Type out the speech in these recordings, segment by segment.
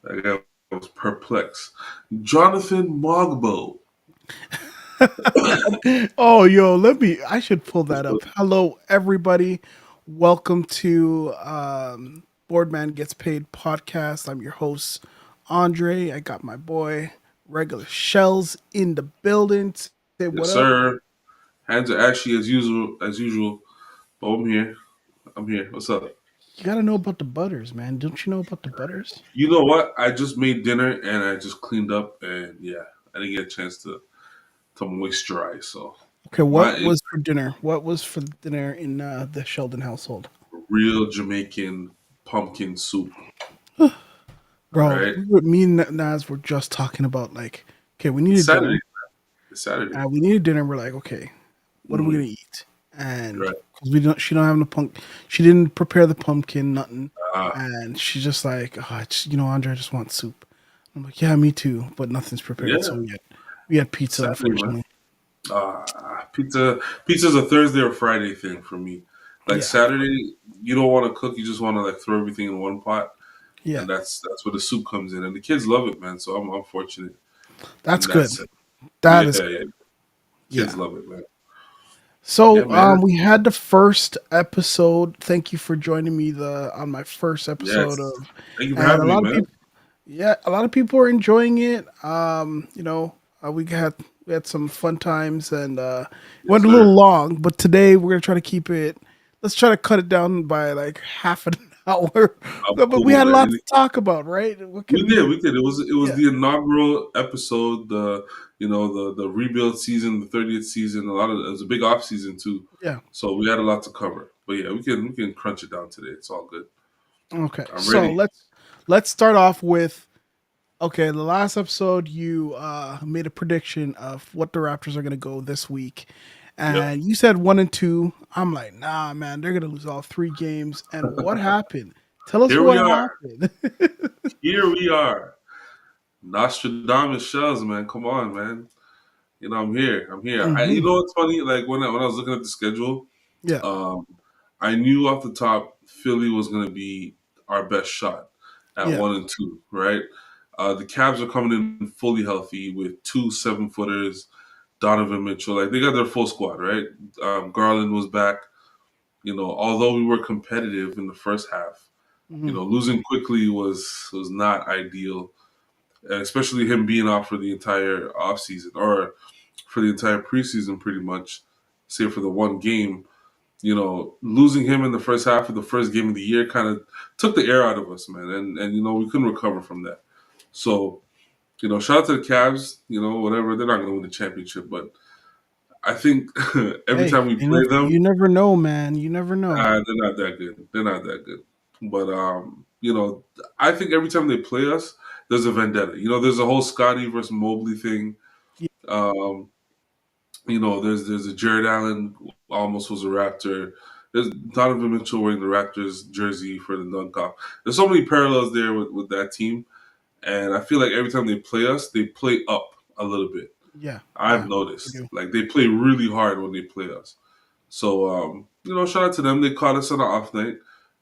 That guy was perplexed. Jonathan Mogbo. Oh, yo, I should pull that up. Hello, everybody. Welcome to Boardman Gets Paid podcast. I'm your host, Andre. I got my boy, regular Shells, in the building. Say Yes, what up. sir. Hands are ashy as usual. As usual. But I'm here. I'm here. What's up? You got to know about the butters, man. Don't you know about the butters? You know what? I just made dinner and I just cleaned up, and yeah, I didn't get a chance to moisturize. So Okay, what my was for dinner? What was for dinner in the Sheldon household? real Jamaican pumpkin soup. All Bro, right. me and Naz were just talking about, like, okay, we need It's a Saturday. dinner. It's Saturday. We need a dinner. We're like, okay, what are we Hmm. gonna eat? And Right. because she don't have no she didn't prepare the pumpkin, nothing. Ah, And she's just like, oh, Andre, I just want soup. I'm like, yeah, me too, but nothing's prepared. yeah. So we had pizza, Saturday, man. unfortunately. Pizza's a Thursday or Friday thing for me. Like Yeah, Saturday, you don't want to cook. You just want to like throw everything in one pot, yeah, and that's where the soup comes in. And the kids love it, man. So I'm fortunate that's in that good. sense. That Yeah, is yeah. Kids yeah. love it, man. Yeah, So man. we had the first episode. Thank you for joining me the on my first episode Yes. of, Thank you for and a having me, lot of man. people. Yeah, a lot of people are enjoying it. We had some fun times, and it Yes, went a little sir. long. But today we're gonna try to keep it. Let's try to cut it down by like half an hour. I'm But we cool, had a lot man. to talk about, right? What We can we did, do? we did. It was Yeah, the inaugural episode, the rebuild season, the 30th season. It was a big off season too, yeah. so we had a lot to cover. But yeah, we can crunch it down today. It's all good. Okay, I'm so ready. let's start off with, okay, the last episode you made a prediction of what the Raptors are going to go this week, Yep. and you said 1-2. I'm like, nah, man, they're going to lose all three games. And what happened? Tell us Here we what are. happened. Here we are. Nostradamus shells, man. Come on, man. I'm here. I'm here. You Hmm. know what's funny? Like when I was looking at the schedule, Yeah, um, I knew off the top Philly was going to be our best shot at yeah, 1-2, right? The Cavs are coming in fully healthy with two 7-footers, Donovan Mitchell. Like they got their full squad, right? Garland was back. Although we were competitive in the first half, hmm, losing quickly was not ideal, and especially him being off for the entire offseason or for the entire preseason, pretty much, save for the one game. Losing him in the first half of the first game of the year kind of took the air out of us, man, and we couldn't recover from that. So, shout out to the Cavs. Whatever, they're not going to win the championship, but I think every hey, time we play them, you never know, man. You never know. they're not that good. They're not that good. But I think every time they play us, there's a vendetta. There's a whole Scotty versus Mobley thing. Yeah, Um, there's a Jared Allen almost was a Raptor. There's Donovan Mitchell wearing the Raptors jersey for the dunk off. There's so many parallels there with that team, and I feel like every time they play us, they play up a little bit. yeah, I've yeah. We noticed do. like they play really hard when they play us. So shout out to them. They caught us on an off night.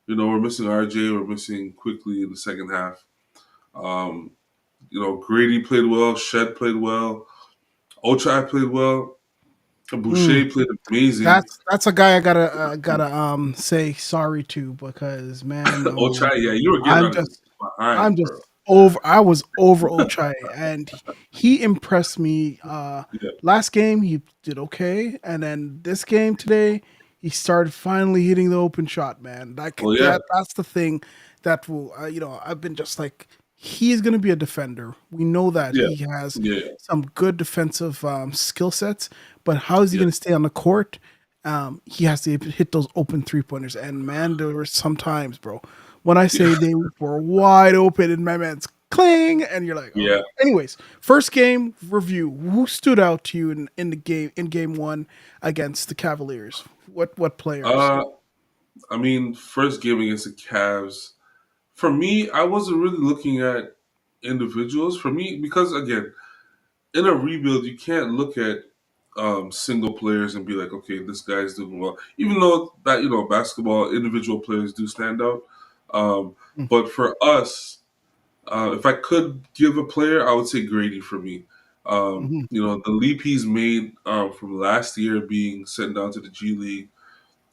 We're missing RJ. We're missing quickly in the second half. Um, Grady played well. Shed played well. Ochai played well. Mm. Boucher played amazing. That's a guy I gotta say sorry to, because man, Ochai, yeah, you were getting I'm on his just I'm behind, bro. just over. I was over Ochai, and he impressed me. Yeah. Last game he did okay, and then this game today he started finally hitting the open shot. Man, like Well, yeah, that's the thing that will. I've been just like, he's gonna be a defender. We know that yeah, he has yeah, some good defensive skill sets, but how is he yeah, gonna stay on the court? He has to hit those open 3-pointers, and man, there were some times, bro, when I yeah, say they were wide open and my man's cling, and you're like, yeah. okay. Anyways, first game review. Who stood out to you in the game one against the Cavaliers? What players? Uh, I mean, first game against the Cavs. For me, I wasn't really looking at individuals. For me, because again, in a rebuild, you can't look at single players and be like, okay, this guy's doing well. Even though that basketball individual players do stand out, um, Mm, but for us, If I could give a player, I would say Grady for me. Hmm. The leap he's made from last year being sent down to the G League.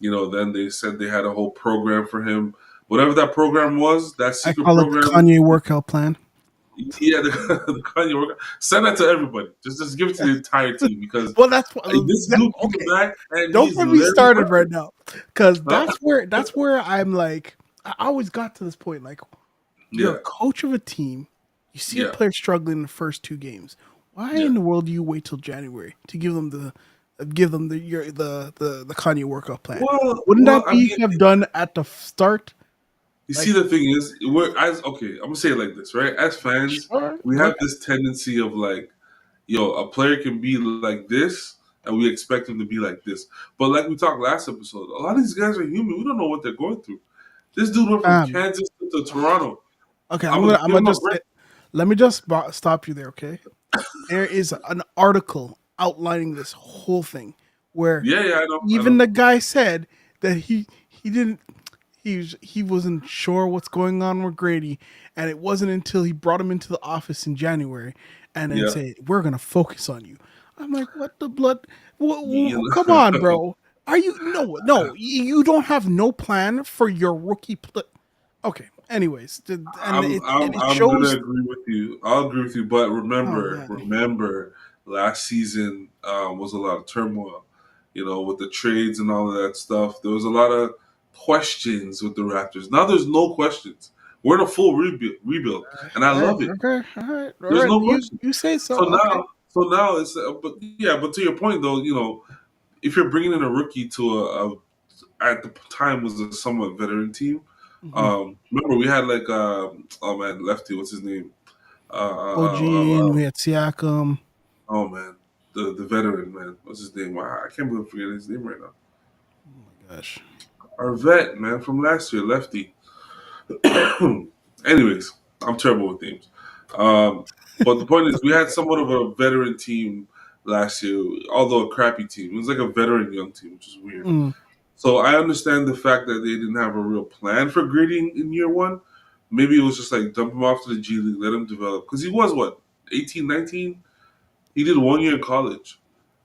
Then they said they had a whole program for him. Whatever that program was, that I secret call it the program. Kanye workout plan. Yeah, the Kanye workout. Send that to everybody. Just give it to the entire team because Well, that's this that, dude came okay. back and Don't he's get me literally started right working. now, because Huh? that's where I'm like, I always got to this point. Like, you're a Yeah, coach of a team, you see a yeah, player struggling in the first two games. Why yeah. in the world do you wait till January to give them the Kanye workout plan? Wouldn't Well, that I be mean, have done at the start? you see, Like, the thing is, we're as okay. I'm gonna say it like this, right? As fans, sure, we go have ahead. this tendency of like, a player can be like this, and we expect him to be like this. But like we talked last episode, a lot of these guys are human. We don't know what they're going through. This dude went from Um, Kansas to Toronto. okay, I'm gonna I'm give gonna him a just break. let me just stop you there, okay? There is an article outlining this whole thing where Yeah, yeah, I know, I even know. the guy said that he didn't he wasn't sure what's going on with Grady, and it wasn't until he brought him into the office in January and then Yeah, said, "We're gonna focus on you." I'm like, "What the blood? you Come on, bro. Are you no? You don't have no plan for your rookie. Okay. Anyways, and it I'm gonna shows. agree with you. I'll agree with you, but Oh remember, man, remember, last season was a lot of turmoil. With the trades and all of that stuff. There was a lot of questions with the Raptors. Now there's no questions. We're in a full rebuild, and I hey, love it. okay, all There's right. no You questions. you say so. So Okay. now it's but yeah. But to your point though, if you're bringing in a rookie to a at the time was a somewhat veteran team. Hmm. Remember we had like oh man, lefty, what's his name? OG and we had Siakam. Oh man, the veteran man, what's his name? I can't believe I'm forgetting his name right now. Oh my gosh. Our vet man from last year, lefty. Anyways, I'm terrible with names. But the point is, we had somewhat of a veteran team last year, although a crappy team. It was like a veteran young team, which is weird. Mm. So I understand the fact that they didn't have a real plan for grading in year one. Maybe it was just like dump him off to the G League, let him develop. Because he was what, 18, 19? He did 1 year in college.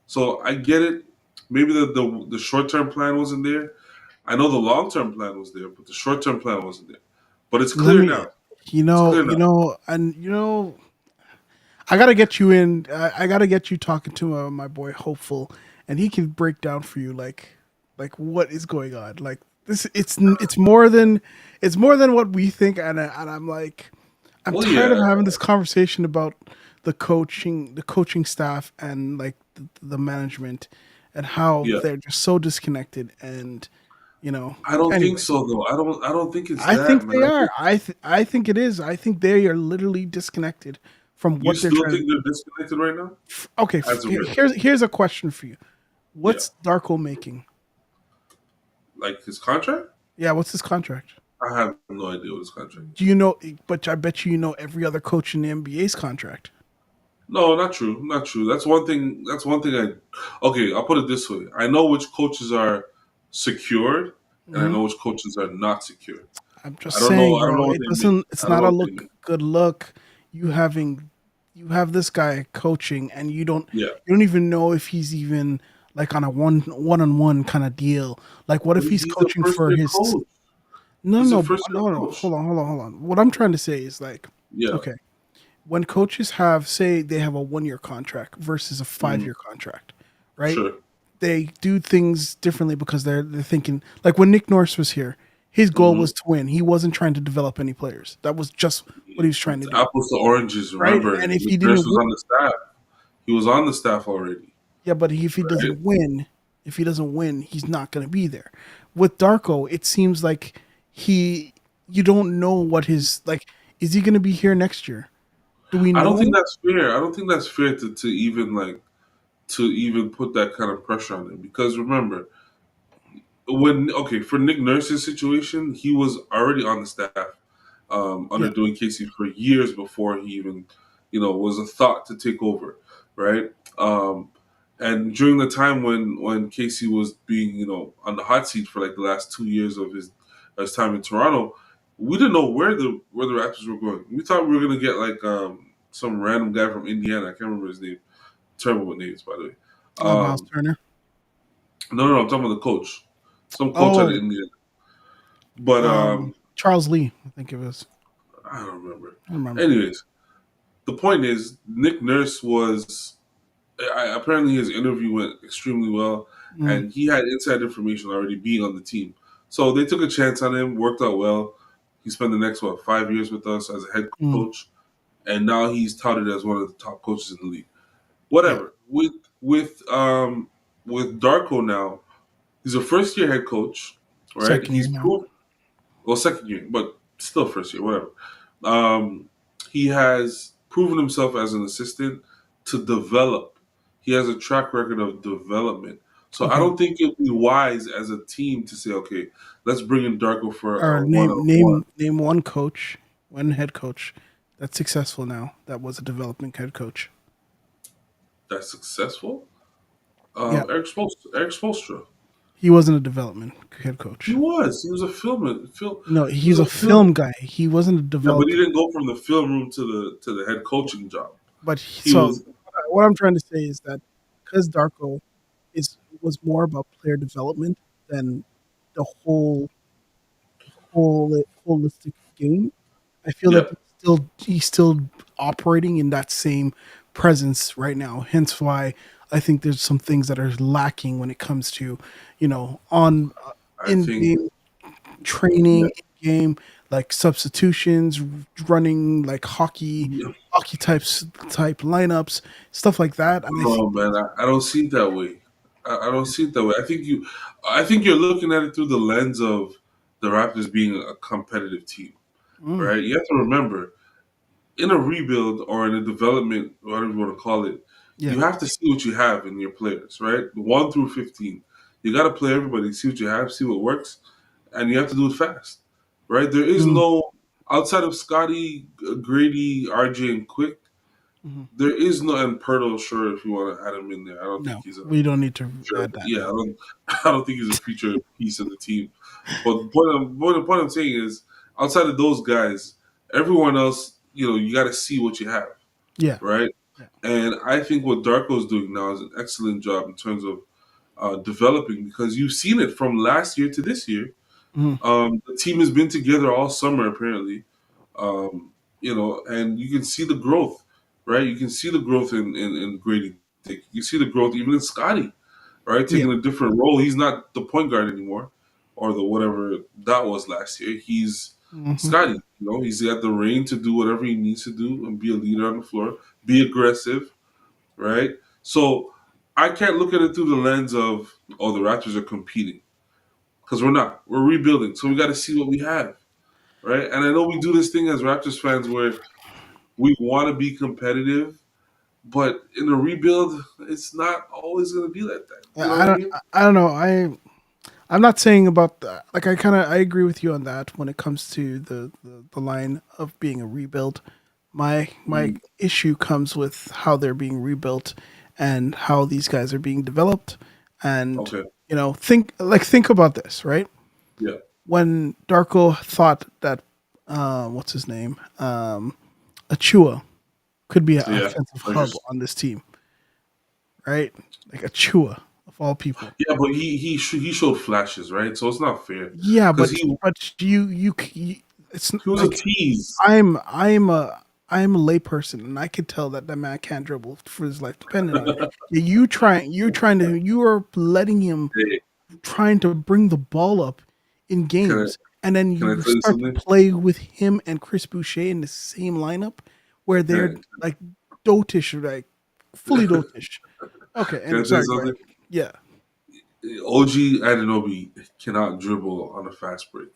So I get it. Maybe the short term plan wasn't there. I know the long term plan was there, but the short term plan wasn't there. But it's Let clear me, now. It's clear now. and I gotta get you in. I gotta get you talking to my boy Hopeful, and he can break down for you like what is going on. Like this, it's more than what we think, and I'm like, I'm Well, tired of yeah, having this conversation about the coaching staff, and like the management, and how yeah. they're just so disconnected. And I don't think anyways, so though. I don't think it's I that, think man. they are. I think it is. I think they are literally disconnected from You what they're still trying to think do. they're disconnected right now? Okay, As of right now. here's a question for you. Yeah. What's Darko making? Like his contract? Yeah, what's his contract? I have no idea what his contract Do is. you know? But I bet you know every other coach in the NBA's contract. No, not true. Not true. That's one thing. That's one thing. Okay, I'll put it this way. I know which coaches are secured, and I Hmm. know which coaches are not secured. I'm I just don't know. saying, I don't bro. know what It they make. doesn't. It's I don't not know a what they make. good look. You having you have this guy coaching, and Yeah, you don't even know if he's even like on a one on one kind of deal. Like, what but if he's he's a coaching first for year his? coach. No, He's a no, first year no, no. coach. Hold on. What I'm trying to say is like, Yeah. okay, when coaches have say they have a 1 year contract versus a 5 year Mhm. contract, right? Sure. They do things differently because they're thinking like when Nick Norris was here, his goal Hmm. was to win. He wasn't trying to develop any players. That was just what he was trying to It's do, apples to oranges. right? Remember, And if Nick he Nurse didn't was win, on the staff. He was on the staff already, yeah, but if he right? doesn't win, he's not going to be there. With Darko, it seems like he you don't know what his like is he going to be here next year? Do we I don't think know? that's fair. I don't think that's fair to even like to even put that kind of pressure on him because remember when okay for Nick Nurse's situation, he was already on the staff under Yeah. doing Casey for years before he even was a thought to take over, right? And during the time when Casey was being on the hot seat for like the last 2 years of his time in Toronto, we didn't know where the Raptors were going. We thought we were gonna get like some random guy from Indiana. I can't remember his name. Terrible with names, by the way. Miles Um, Turner. no, I'm talking about the coach. Some coach out of Oh, Indiana. But Charles Lee, I think it was. I don't remember. I remember. Anyways, the point is, Nick Nurse was apparently his interview went extremely well, Mm, and he had inside information already being on the team. So they took a chance on him, worked out well. He spent the next 5 years with us as a head mm, coach, and now he's touted as one of the top coaches in the league. yeah, Whatever. With Darko now, he's a first year head coach, right? second year He's now. proved well second year, but still first year, whatever. Um, he has proven himself as an assistant to develop. He has a track record of development. So I Okay, don't think it'd be wise as a team to say, okay, let's bring in Darko for or a one name on one. name one coach, one head coach that's successful now. That was a development head coach. That's successful. Yeah, Eric Spoelstra. he wasn't a development head He coach. was. He was a film. No, He was he's a a film. film guy. He wasn't a Yeah, but he development. didn't go from the film room to the head coaching job. But He so was. what I'm trying to say is that because Darko is was more about player development than the whole holistic game. I feel that Yeah, he's still operating in that same presence right now. Hence why I think there's some things that are lacking when it comes to, on I in think. game Yeah, training, in game like substitutions, running like yeah. hockey type lineups, stuff like that. And I think Oh man, I don't see it that way. I don't see it that way. I think you're looking at it through the lens of the Raptors being a competitive team, mm, right? You have to remember, in a rebuild or in a development, whatever you want to call it, yeah, you have to see what you have in your players, right? 1 through 15. You got to play everybody, see what you have, see what works, and you have to do it fast, right? There is mm, no outside of Scotty, Grady, RJ, and Quick. mhm. There is no and Pirtle. Sure, if you want to add him in there, I don't think No, he's a we don't need to feature. add that. Yeah, No. I don't think he's a feature piece of the team. But the point I'm saying is, outside of those guys, everyone else, you got to see what you have, Yeah, right? yeah, And I think what Darko's doing now is an excellent job in terms of developing because you've seen it from last year to this year. mhm, The team has been together all summer apparently, and you can see the growth, right? You can see the growth in Grady Dick. You see the growth even in Scotty, right? yeah, Taking a different role. He's not the point guard anymore, or the whatever that was last year. He's hmm Scotty. He's got the reign to do whatever he needs to do and be a leader on the floor, be aggressive, right? So I can't look at it through the lens of the Raptors are competing because we're not. We're rebuilding, so we got to see what we have, right? And I know we do this thing as Raptors fans where we want to be competitive, but in a rebuild, it's not always going to be like that. You know I what I don't. mean? I don't know. I'm not saying about that. Like I agree with you on that when it comes to the line of being a rebuild. My Mm, issue comes with how they're being rebuilt and how these guys are being developed. And okay. think about this, right? Yeah. When Darko thought that what's his name? Achua could be an Yeah. offensive hub Pleasures. on this team, right? Like Achua of all people. Yeah, but he showed flashes, right? So it's not fair Yeah, because but he it's he was a like tease. I'm a layperson, and I could tell that that man can't dribble for his life, depending on it. Yeah, you are letting him Hey, trying to bring the ball up in can I games, and then can I you tell you start to something? play with him and Chris Boucher in the same lineup, where they're Can like dotish, like fully I, dotish. Okay, can I and tell you sorry, go ahead. something? Yeah, OG Ananobi cannot dribble on a fast break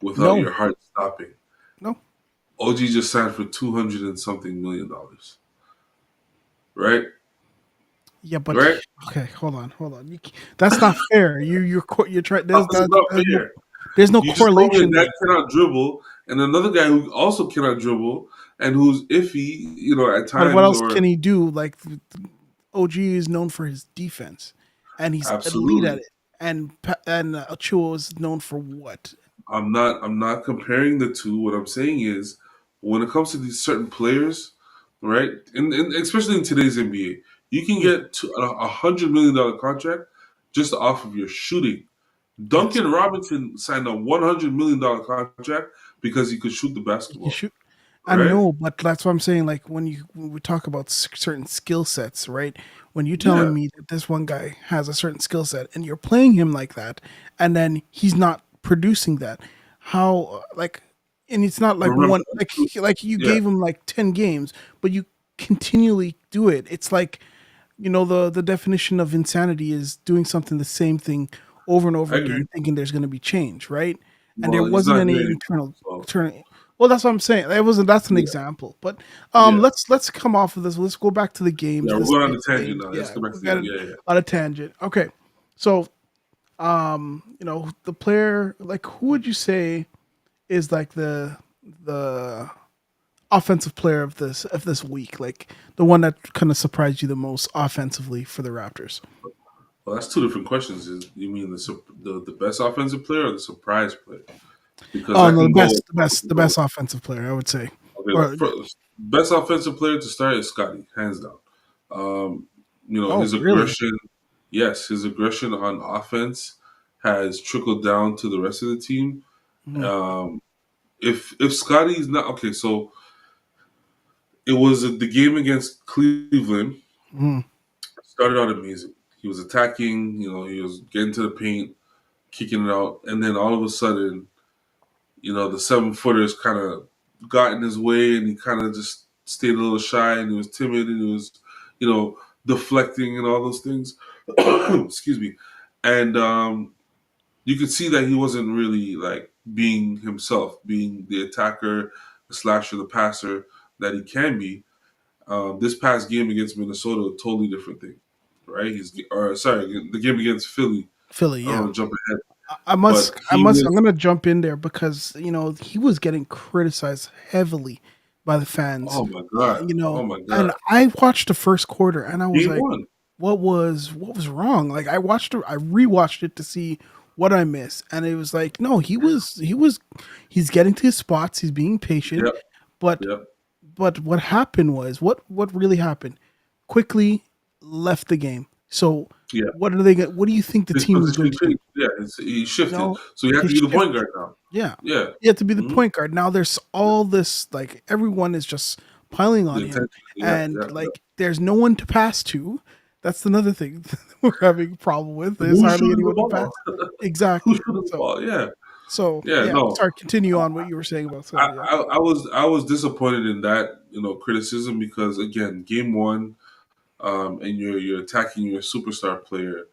without no, your heart stopping. no. OG just signed for 200 and something $1 million, right? Yeah, but Right? okay, hold on. That's not fair. You're trying. How is it not fair? There's no You just told me a correlation guy there. cannot dribble, and another guy who also cannot dribble and who's iffy, at But what times, else or can he do? Like OG is known for his defense, and he's elite at absolutely. it. And Achua is known for what? I'm not comparing the two. What I'm saying is, when it comes to these certain players, right, and especially in today's NBA, you can Yeah. get to $100 million contract just off of your shooting. Yes. Duncan Robinson signed a $100 million contract because he could shoot the You basketball, should. I right? know, but that's what I'm saying. Like when we talk about certain skill sets, right? When you're Yeah, telling me that this one guy has a certain skill set and you're playing him like that, and then he's not producing that, how like, and it's not like remember, one like you yeah, gave him like 10 games, but you continually do it. It's like the definition of insanity is doing something the same thing over and over I agree. again, thinking there's going to be change, right? And there Well, he's wasn't not here any anymore, internal so turn. Well, that's what I'm saying. That wasn't. That's an yeah, example. But yeah, let's come off of this. Let's go back to the games. yeah. We're This going on week's the tangent games. now. Let's Yeah, go back we to the got game. it Yeah, yeah. on a tangent. Okay, so the player, like, who would you say is like the offensive player of this week? Like the one that kind of surprised you the most offensively for the Raptors? Well, that's two different questions. Is you mean the best offensive player or the surprise player? Because Oh that no, the can go. best, the best, the best offensive player, I would say. Okay, Or first, best offensive player to start is Scotty, hands down. Um, oh, his really? aggression. Yes, his aggression on offense has trickled down to the rest of the team. Mm, Um, if Scotty's not okay, so it was the game against Cleveland. mm, Started out amazing. He was attacking. He was getting to the paint, kicking it out, and then all of a sudden, the 7 footers kind of got in his way, and he kind of just stayed a little shy, and he was timid, and he was, you know, deflecting and all those things. Excuse me, and you could see that he wasn't really like being himself, being the attacker, the slasher, the passer that he can be. This past game against Minnesota, a totally different thing, right? Or sorry, the game against Philly. Philly, I don't yeah. want to jump ahead, I must, but I he must. I'm was. gonna jump in there because he was getting criticized heavily by the fans. Oh my god! Oh my god! And I watched the first quarter and I was Game like, one. what was wrong? Like I rewatched it to see what I missed, and it was like, no, he's getting to his spots, he's being patient, Yep. but Yep. what happened was what really happened? Quickly left the game. So Yeah. what do you think the His team was position going to do? changed. Yeah. He shifted, No, so he had his to be the shift. point guard now. Yeah. Yeah. You have to be the hmm point guard. Now there's all this, like, everyone is just piling The on him, attention. Yeah. and Yeah. Yeah. like there's no one to pass to. That's another thing we're having a problem with. There's Who's hardly shooting the anyone to ball? pass. Who's Exactly. shooting the So ball? Yeah. so Yeah. yeah. No. Sorry, continue on what you were saying about I, Philly. Yeah. I was disappointed in that criticism because again, game one, and you're attacking your superstar player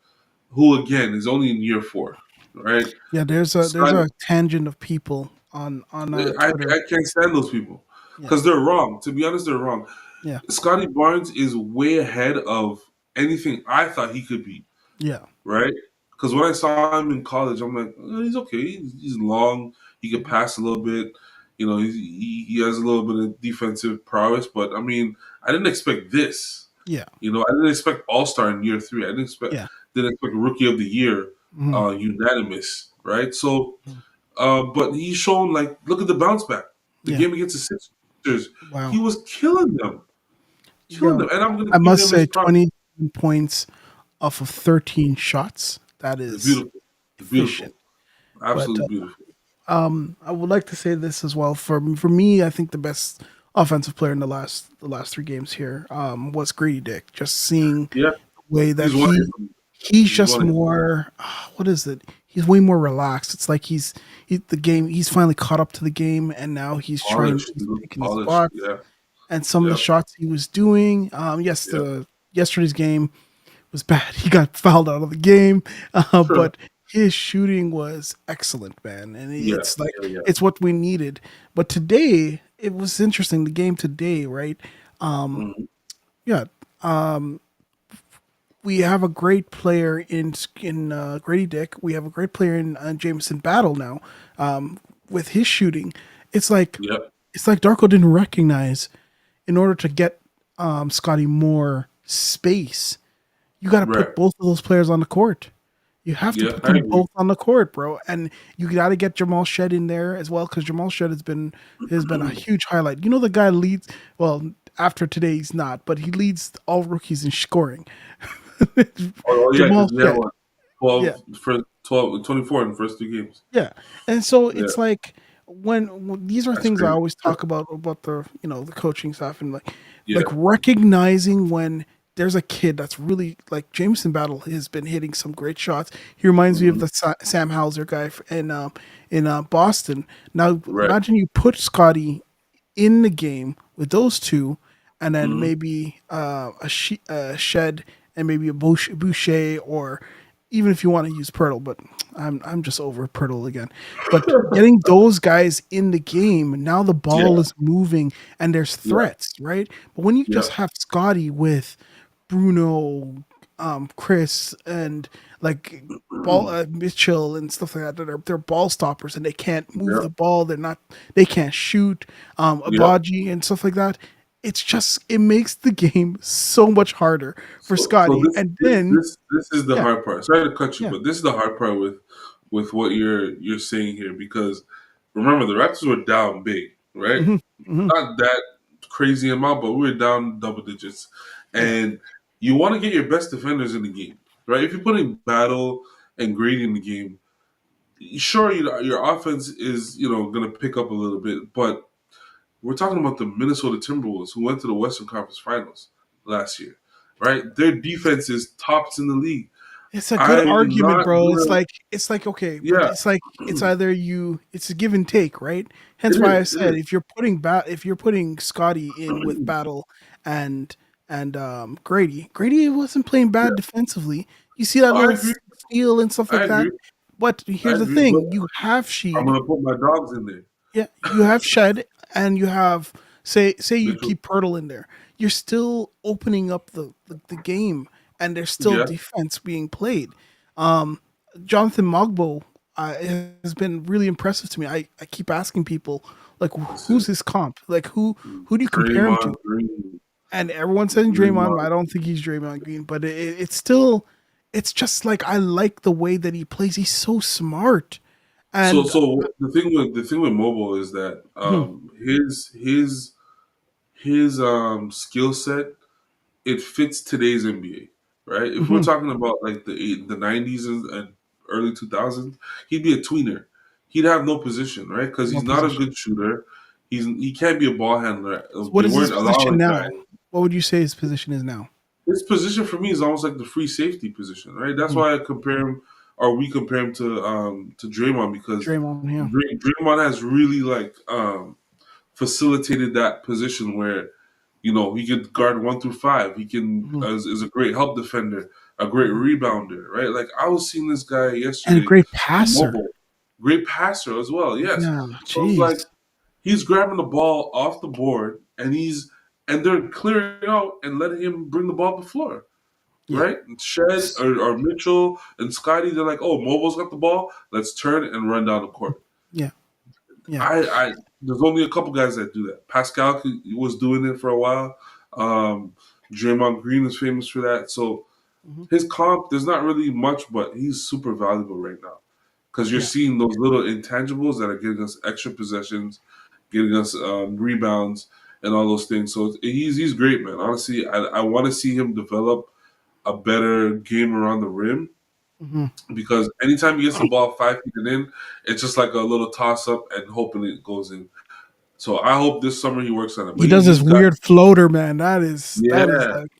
who again is only in year four, right? Yeah, there's a Scotty, tangent of people on Twitter. I can't stand those people Yeah. because they're wrong. To be honest, they're wrong. Yeah. Scotty Barnes is way ahead of anything I thought he could be, Yeah. right? Because when I saw him in college, I'm like, he's okay. He's long. He can pass a little bit. He has a little bit of defensive prowess. But I mean, I didn't expect this. Yeah. I didn't expect All Star in year three. I Yeah. didn't expect Rookie of the Year, Mhm. unanimous, right? So, Mhm. but he's shown like, look at the bounce back. The Yeah. game against the Sixers, he Wow. was killing them, Yo, and I'm gonna I give must him his say, props. 27 points off of 13 shots. That It's is beautiful. It's efficient. beautiful. But Absolutely beautiful. I would like to say this as well. For me, I think the best offensive player in the last 3 games here was Greedy Dick. Just seeing Yeah, the way that he's one hit from he's he's just one hit. more. What is it? He's way more relaxed. It's like the game. He's finally caught up to the game, and now Polished. He he's looks picking his polished. spots. Yeah. And some of the Yep. shots he was doing. Yes, Yep. the yesterday's game was bad. He got fouled out of the game, but his shooting was excellent, man. And Yeah. it's like Yeah. Yeah. it's what we needed. But today, it was interesting. The game today, right? Mhm. Yeah, we have a great player in Grady Dick. We have a great player in Jameson Battle now. With his shooting, it's like Yep. it's like Darko didn't recognize in order to get Scotty more space, you got to put Right. both of those players on the court. You have to Yeah, put I them agree. both on the court, bro, and you got to get Jamal Shed in there as well because Jamal Shed has been a huge highlight. You know, the guy leads. Well, after today, he's not, but he leads all rookies in scoring. Oh yeah, Jamal because he had Shed, what yeah, 12 for 12, 24 in the first 2 games. yeah, and so Yeah, it's like when these are that's things I crazy. always talk about the the coaching staff and like Yeah. recognizing when there's a kid that's really like Jameson Battle has been hitting some great shots. He reminds me of Hmm. the Sam Hauser guy in Boston. Now Right. imagine you put Scotty in the game with those two, and then Hmm. maybe a Shed and maybe a Boucher, or even if you want to use Pirtle, but I'm just over Pirtle again. But getting those guys in the game, now the ball Yeah. is moving and there's Yeah. threats, right? But when you just Yeah. have Scotty with Bruno, Chris, and like ball Mitchell and stuff like that, they're ball stoppers and they can't move Yeah. the ball. They can't shoot. Yeah. Abaji and stuff like that. It's just it makes the game so much harder for So Scotty. this And this then this this is the yeah, hard part. Sorry to cut you, yeah, but this is the hard part with what you're saying here because remember the Raptors were down big, right? hmm hmm Not that crazy amount, but we were down double digits, yeah, and you want to get your best defenders in the game, right? If you're putting Battle and Grady in the game, sure, your offense is going to pick up a little bit, but we're talking about the Minnesota Timberwolves who went to the Western Conference Finals last year, right? Their defense is tops in the league. it's a good I'm argument, not bro. gonna. It's like okay, but Yeah, it's like it's either it's a give and take, right? it Hence why I is. It said is. if you're putting Scotty in with Battle and Grady wasn't playing Yeah, bad defensively. You see that I little agree. steal and stuff I like that. agree. But I here's the agree. But thing: you have I'm Sheed, gonna put my dogs in there. yeah, you have Shed, and you have say you Mitchell. keep Pirtle in there. You're still opening up the game, and there's still Yeah. defense being played. Um, Jonathan Mogbo has been really impressive to me. I keep asking people like, who's Listen, his comp? Like who do you compare him to? Draymond Green. And everyone says Draymond, but I Draymond. don't think he's Draymond Green. But it's still, it's just like I like the way that he plays. He's so smart, So and so the thing with Mobile is that his skill set it fits today's NBA, right? If we're talking about like the 90s and early 2000s, he'd be a tweener. He'd have no position, right? Because no he's not a position. good shooter. He can't be a ball handler. So what They is his weren't position allowing guys. now? What would you say his position is now? His position for me is almost like the free safety position, right? That's Mhm. why I compare him, or we compare him to Draymond because Draymond, yeah. Draymond has really like facilitated that position where he could guard 1 through 5. He can Mhm. is a great help defender, a great Mhm. rebounder, right? Like I was seeing this guy And a yesterday great in passer. mobile, great passer as well. Yes, Yeah, so it's like jeez. he's grabbing the ball off the board and they're clearing out and letting him bring the ball up the floor. Yeah. Right? Shed S- or Mitchell and Scotty, they're like, oh, Mobile's got the ball. Let's turn and run down the court. Yeah. Yeah. I there's only a couple guys that do that. Pascal was doing it for a while. Um, Draymond Green is famous for that. So Mhm. his comp, there's not really much, but he's super valuable right now because you're Yeah. seeing those little intangibles that are getting us extra possessions, getting us rebounds, and all those things. So he's great, man. Honestly, I want to see him develop a better game around the rim Mhm. because anytime he gets the ball 5 feet and in, it's just like a little toss up and hoping it goes in. So I hope this summer he works on it. He But does this he's got, weird floater, man. That is yeah. like,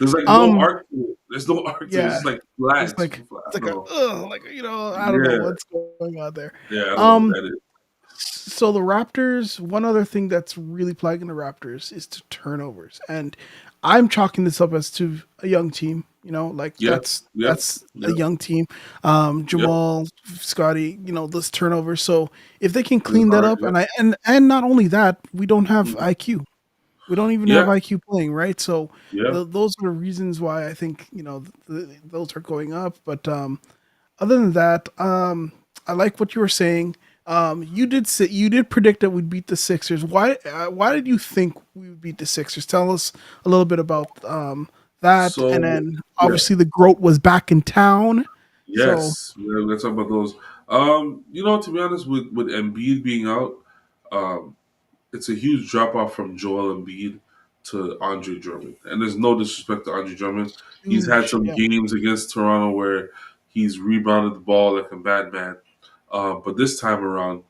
There's like no um, arc to it. There's no arc to it. It's yeah. just like flat, It's like super flat. it's I like don't a know. like I don't know Yeah, what's going on there. yeah. I don't know what Um, that is. So the Raptors, one other thing that's really plaguing the Raptors is the turnovers, and I'm chalking this up as to a young team. Like Yeah, yeah, that's a yeah, young team. yeah. Jamal, Scotty, this turnover. So if they can It's clean that hard. up, Yeah, and not only that, we don't have mhm. IQ. We don't even have Yeah, IQ playing, right? So yeah. those are the reasons why I think those are going up. But other than that, I like what you were saying. You did predict that we'd beat the Sixers. Why did you think we would beat the Sixers? Tell us a little bit about that. And So then yeah, obviously the Groat was back in town, So Yes, we're gonna talk about those. To be honest, with Embiid being out, um, it's a huge drop off from Joel Embiid to Andre Drummond. And there's no disrespect to Andre Drummond. He's had huge, some yeah. games against Toronto where he's rebounded the ball like a madman. But this time around,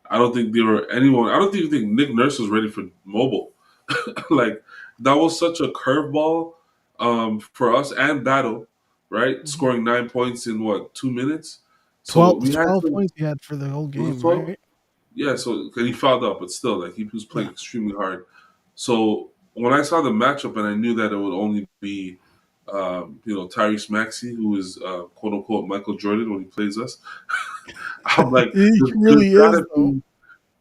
I don't think there were anyone. I don't even think Nick Nurse was ready for mobile. Like that was such a curveball for us and Battle, right? Mhm. Scoring 9 points in what 2 minutes. So 12, we had 12 some. points he had for the whole Was it game, 12? right? Yeah, so 'cause he fouled up, but still, like he was Yeah. playing extremely hard. So when I saw the matchup and I knew that it would only be, Tyrese Maxey, who is quote unquote Michael Jordan when he plays us, I'm like, He there's really is, gotta though. be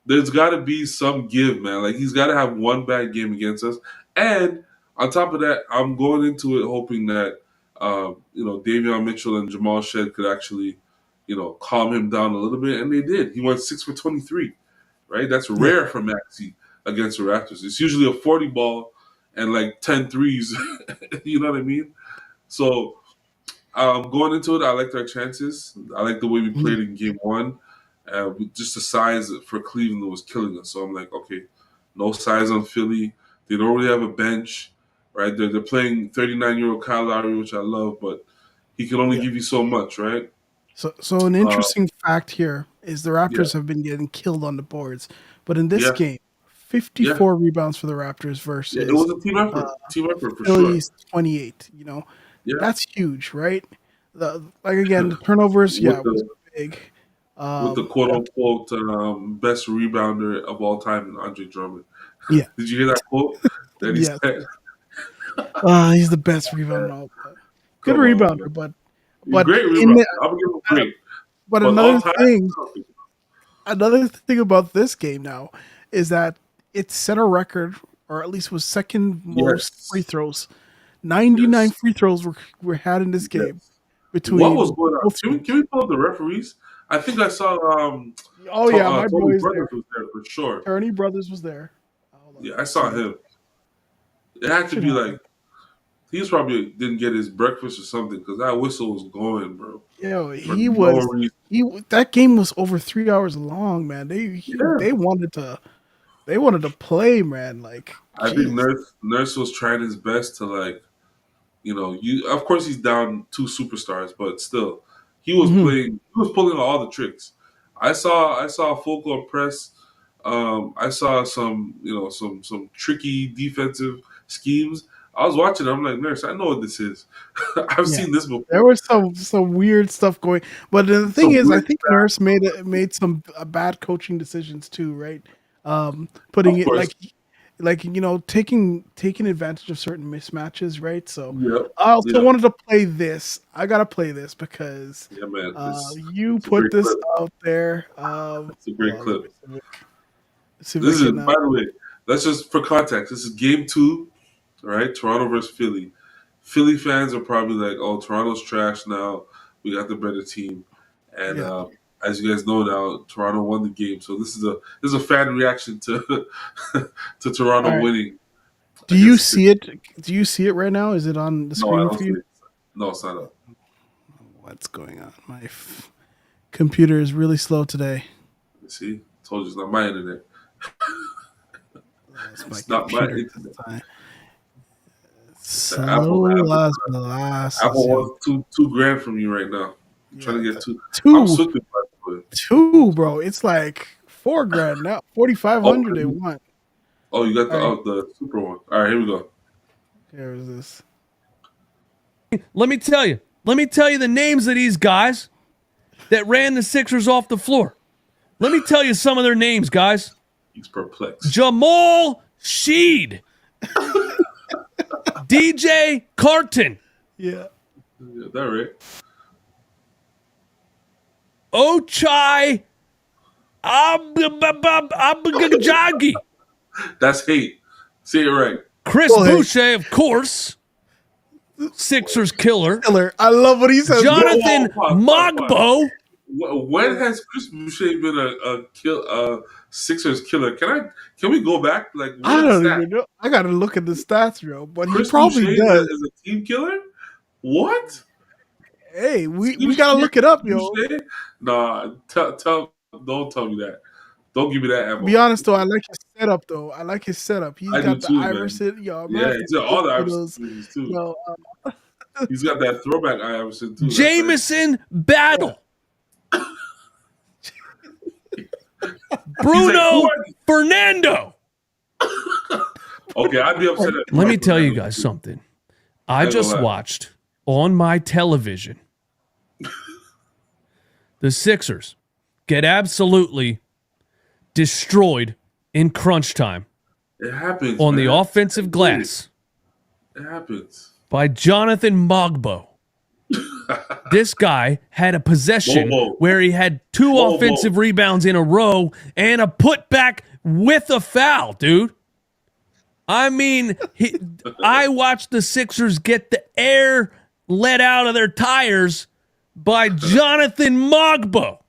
there's got to be some give, man. Like he's got to have one bad game against us, and on top of that, I'm going into it hoping that Davion Mitchell and Jamal Shed could actually, calm him down a little bit, and they did. He went 6 for 23, right? That's Yeah. rare for Maxi against the Raptors. It's usually a 40 ball and like 10 threes. You know what I mean? So going into it, I liked our chances. I like the way we Mhm. played in game one. Just the size for Cleveland was killing us. So I'm like, okay, no size on Philly. They don't really have a bench, right? They're playing 39-year-old Kyle Lowry, which I love, but he can only Yeah. give you so much, right? So an Uh, interesting fact here is the yeah, Raptors have been getting killed on the boards, but in this yeah, game, yeah, 54 rebounds for the Raptors yeah. It versus was a uh, team effort for sure. Philly's 28. Yeah, That's huge, right? Like again, the turnovers, yeah, with was the big. with the quote But unquote best rebounder of all time in Andre Drummond. yeah, Did you hear that quote that he yes, said? he's the best rebounder. Good Come on, man. rebounder, but Great in rebounder. the, I'm gonna give him uh, great. but But all time, another thing about this game now is that it set a record, or at least was second most free yes, throws. 99 yes, free throws were had in this game yes. What was between going on? both Can teams. we pull up the referees? I think I saw Oh yeah, my Tony boy is Brothers there. was there for sure. Turney Brothers was there. Hold on, Yeah, let I me saw see. him. It had to Should be have like him. he's probably didn't get his breakfast or something because that whistle was going, bro, Yo, for no reason. that game was over 3 hours long, man. Yeah, They wanted to play, man. Like, I think jeez. Nurse was trying his best to like you of course he's down two superstars, but still, he was Hmm. playing. He was pulling all the tricks. I saw a full court press. I saw some tricky defensive schemes. I was watching. I'm like, Nurse, I know what this is. I've Yeah. seen this There before. was some weird stuff going, but the thing Some is, I weird think stats. Nurse made some bad coaching decisions too, right? Putting Of it course. like taking advantage of certain mismatches, right? So Yep. I also Yep. wanted to play this. I gotta play this because Yeah, man. you It's a put great this clip. out there. It's a Hold great on, let clip. me see if I This is, can. by the way, that's just for context. This is game two, right? Toronto versus Philly. Philly fans are probably like, "Oh, Toronto's trash now. We got the better team." And Yeah. as you guys know now, Toronto won the game. So this is a fan reaction to to All Toronto right. winning Do you against Philly. see it? Do you see it right now? Is it on the No, I screen don't for see you? it. No, it's not up. What's going on? Computer is really slow today. You see, told you it's not my internet. That's my It's not my computer this internet. time. It's the Apple. Slow Apple. as molasses, Apple yo. wants two grand from you right now. I'm trying Yeah, to get two. I'm two, switching by the way. two, bro. It's like 4 grand now. 4,500 they Oh, want. you got All the right, the super one. All right, here we go. here is this. Let me tell you. Let me tell you the names of these guys that ran the Sixers off the floor. Let me tell you some of their names, guys. He's perplexed. Jamal Sheed, DJ Carton, Yeah. Yeah, that right. Ochai Abjagi, That's hate. Say it right. Chris Well, hey, Boucher, of course, Sixers killer, killer. I love what he says. Whoa, Bro. Jonathan whoa, pause, pause, pause. Mogbo. When has Chris Boucher been a Sixers killer? Can we go back? Like, what I are the don't stats? even know. I got to look at the stats, bro. But he Chris probably Boucher is does. a team killer. What? Hey, we Steve gotta look it up, Steve yo. Shea? Nah, don't tell me that. Don't give me that To be ammo. honest, though, I like his setup. Though I like his setup. He's I do got the too, man. Iverson. Yo, I'm gonna Yeah, have to he's got dig all the through Iverson those. jerseys too. Yo, He's got that throwback Iverson too. That's nice. Jameson yeah. Battle. He's like, who Bruno are you? Fernando. Okay, I'd be upset at Let Bruno me tell you Fernando guys too. something. I I ain't gonna just lie. watched on my television the Sixers get absolutely destroyed in crunch time It happens, on the man. offensive glass It happens. by Jonathan Mogbo. This guy had a possession Bobo. where he had two Bobo. offensive rebounds in a row and a putback with a foul, dude. I mean, I watched the Sixers get the air let out of their tires by Jonathan Mogbo.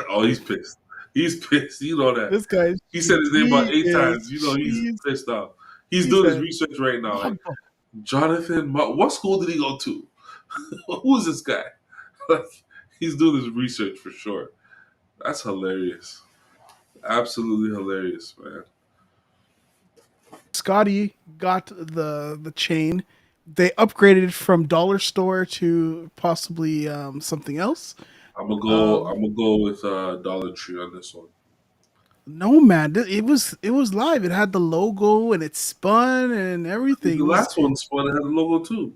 Oh, he's pissed. He's pissed. You know that. This guy, He said his name about he 8 times. You know is. he's pissed off. He's He doing his said, research right now. Like, "Mugbo." what school did he go to? Who is this guy? Like, he's doing his research for sure. That's hilarious. Absolutely hilarious, man. Scotty got the chain. They upgraded it from dollar store to possibly something else. I'm gonna go with Dollar Tree on this one. No man, it was live. It had the logo and it spun and everything. The It was last one spun had the logo too.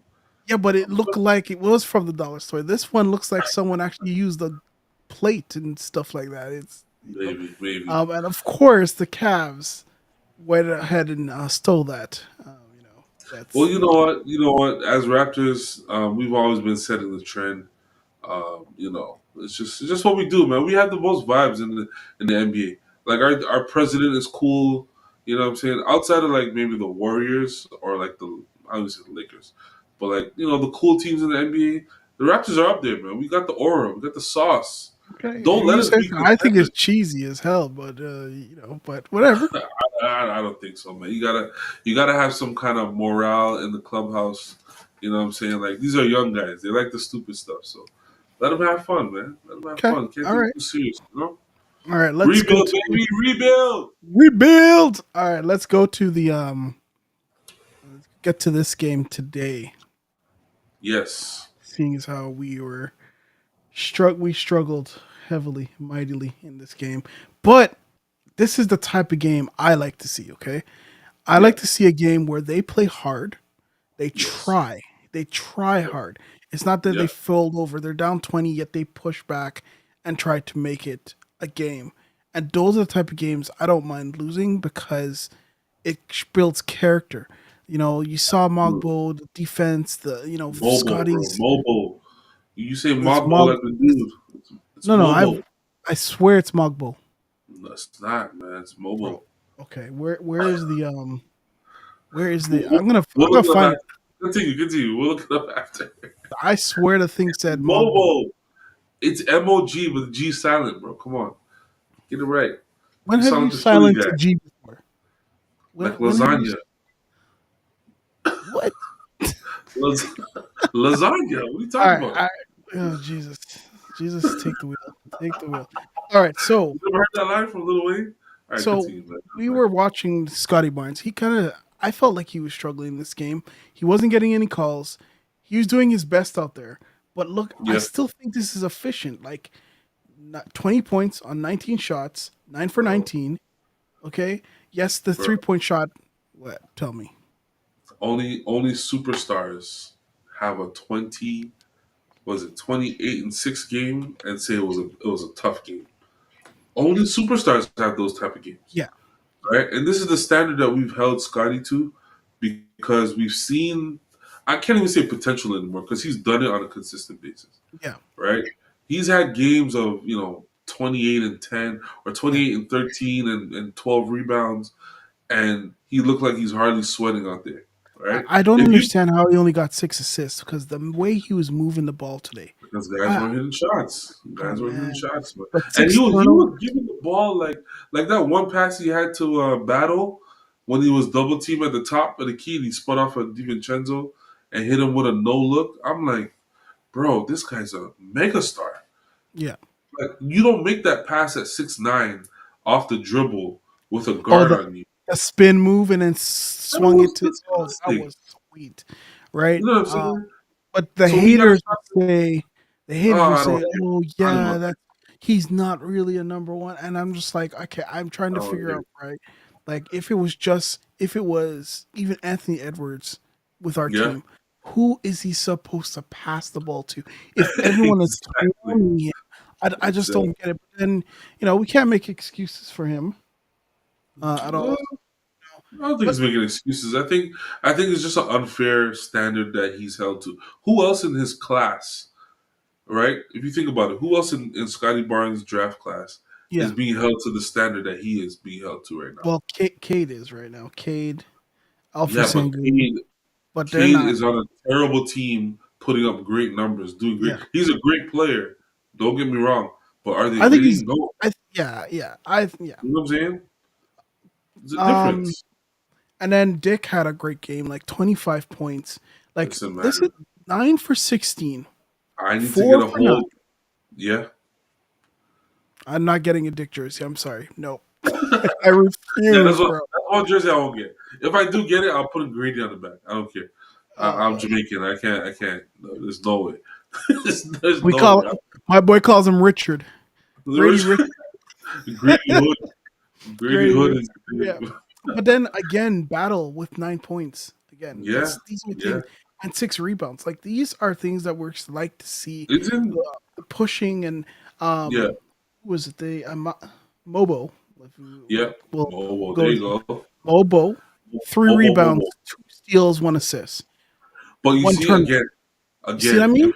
yeah, but it looked like it was from the dollar store. This one looks like someone actually used the plate and stuff like that. It's Maybe. and of course the Cavs went ahead and stole that. Well, That's you know what? You know what? As Raptors, we've always been setting the trend. It's just what we do, man. We have the most vibes in the NBA. Like our president is cool. You know what I'm saying? Outside of like maybe the Warriors or like I would say the Lakers, but like the cool teams in the NBA, the Raptors are up there, man. We got the aura, we got the sauce. okay. Don't let You us say be so. I think it's contenders. cheesy as hell, but but whatever. I don't think so, man. You gotta have some kind of morale in the clubhouse. You know what I'm saying? Like these are young guys. They like the stupid stuff. So let them have fun, man. Let them have Okay, fun. Can't all take right, it too serious, you know? all right. Let's go Rebuild, to baby, rebuild. rebuild. All right, let's go to the get to this game today. Yes. Seeing as how we struggled heavily, mightily in this game, but this is the type of game I like to see. Okay, I Yeah. like to see a game where they play hard. They Yes. try. They try hard. It's not that Yeah. they fold over. They're down 20, yet they push back and try to make it a game. And those are the type of games I don't mind losing because it builds character. You saw Mogbo, the defense, Mobile, bro. Scotty's. Mobile. You say It's mobile Mog. like the dude. It's No, no, mobile. I swear it's Mogbo, No, it's not, man. It's bro. mobile. Okay, where is the? We'll, I'm we'll gonna look it up find it. after. Continue. We'll look it up after. I swear the thing said Mogbo. Mobile. It's MOG with G silent, bro. Come on. Get it right. When You have sound you like the Philly silenced a guy. G before? When Like when have you lasagna. what? Las- lasagna. What are you All talking right, about? oh Jesus, Jesus, take the wheel, take the wheel. All right, so You never heard that line from Lil Wayne? All right, so continue, man. we were watching Scotty Barnes. I felt like he was struggling in this game. He wasn't getting any calls. He was doing his best out there. But look, I Yeah, still think this is efficient. Like 20 points on 19 shots, 9 for bro, 19. Okay. Yes, the bro. 3-point shot. What? Tell me. Only superstars have a 28-6 game and say it was a tough game. Only superstars have those type of games. Yeah. Right? And this is the standard that we've held Scotty to because we've seen I can't even say potential anymore because he's done it on a consistent basis. Yeah. Right? He's had games of, 28-10 or Yeah. 28-13 and 12 rebounds and he looked like he's hardly sweating out there. I, Right? I don't If you understand how he only got 6 assists because the way he was moving the ball today. because guys I, weren't hitting shots. oh Guys weren't hitting man. shots, man. But And he six was he turnovers. was giving the ball like that one pass he had to Battle when he was double team at the top of the key and he spun off of DiVincenzo and hit him with a no look. I'm like, bro, this guy's a megastar. Yeah. Like you don't make that pass at 6'9" off the dribble with a Oh, guard on you. the spin move and then That swung it was to. Oh, that disgusting. was sweet, right? You know what I'm saying? But the So we gotta haters stop. the Oh, haters will I don't say, care. "Oh I don't yeah, want that he's not really a number one," and I'm just like, okay, I'm trying I to don't want to figure hear out, right? Like if it was even Anthony Edwards with our it. team, who is he supposed to pass the ball to? If Yeah. everyone is Exactly. swarming him, I just Exactly. don't get it. But then we can't make excuses for him at all. I don't think But he's making excuses. I think it's just an unfair standard that he's held to. Who else in his class, right? If you think about it, who else in Scotty Barnes' draft class is yeah, being held to the standard that he is being held to right now? well, Cade is right now. Cade, Alpha Yeah, but Sangu, but they're Cade not. is on a terrible team, putting up great numbers, doing great. Yeah. He's a great player. Don't get me wrong, but are they I think he's. winning? No. Yeah. You know what I'm saying? There's a Um, difference. and then Dick had a great game, like 25 points. Like Listen, this is man, 9 for 16, I need to get four a for nine. hold. Yeah. I'm not getting a Dick jersey. I'm sorry. No, I Yeah, refuse, bro. that's one jersey I won't get. If I do get it, I'll put a grady on the back. I don't care. I'm Uh, Jamaican. I can't. No, there's no way. there's we no call way. my boy calls him Richard Grady. Rich Grady Hood. Grady Grady Hood Rich. is. Yeah. But then again, battle with 9 points. Again, Yeah, these are yeah. things, and 6 rebounds. Like these are things that we're like to see. Isn't The pushing and yeah, who was it the Mobo? If you yeah. we'll Well, there go you with go. Mobo, three Mo. rebounds, 2 steals, 1 assist, But you one see, turnover. You see what I again, mean?